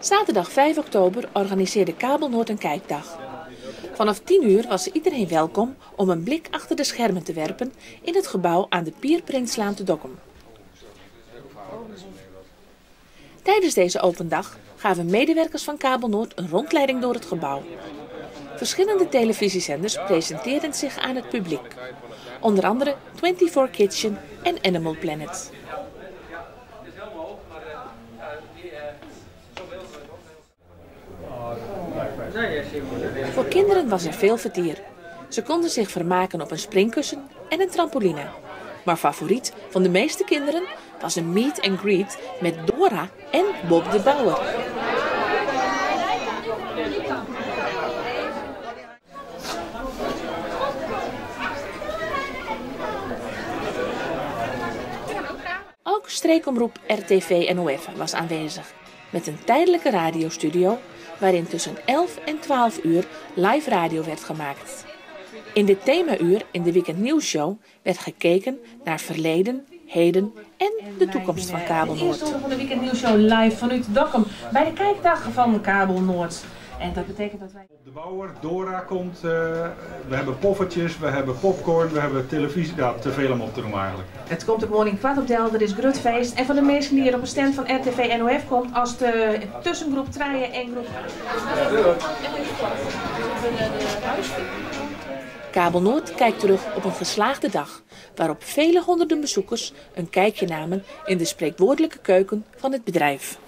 Zaterdag 5 oktober organiseerde Kabel Noord een kijkdag. Vanaf 10 uur was iedereen welkom om een blik achter de schermen te werpen in het gebouw aan de Pier Prinslaan te Dokkum. Tijdens deze open dag gaven medewerkers van Kabel Noord een rondleiding door het gebouw. Verschillende televisiezenders presenteerden zich aan het publiek. Onder andere 24 Kitchen en Animal Planet. Voor kinderen was er veel vertier. Ze konden zich vermaken op een springkussen en een trampoline. Maar favoriet van de meeste kinderen was een meet and greet met Dora en Bob de Bouwer. Ook streekomroep RTV NOF was aanwezig met een tijdelijke radiostudio waarin tussen 11 en 12 uur live radio werd gemaakt. In dit themauur in de Weekend Nieuws Show werd gekeken naar verleden, heden en de toekomst van Kabel Noord. De eerste van de Weekend Nieuws Show live vanuit Dokkum bij de kijkdag van Kabel Noord. En dat betekent dat wij... De Bouwer, Dora komt, we hebben poffertjes, we hebben popcorn, we hebben televisie, ja, te veel om op te noemen eigenlijk. Het komt ook morgen 15:15, er is groot feest. En van de mensen die hier op een stand van RTV NOF komt, als de tussengroep Traaien en groep... Kabel Noord kijkt terug op een geslaagde dag, waarop vele honderden bezoekers een kijkje namen in de spreekwoordelijke keuken van het bedrijf.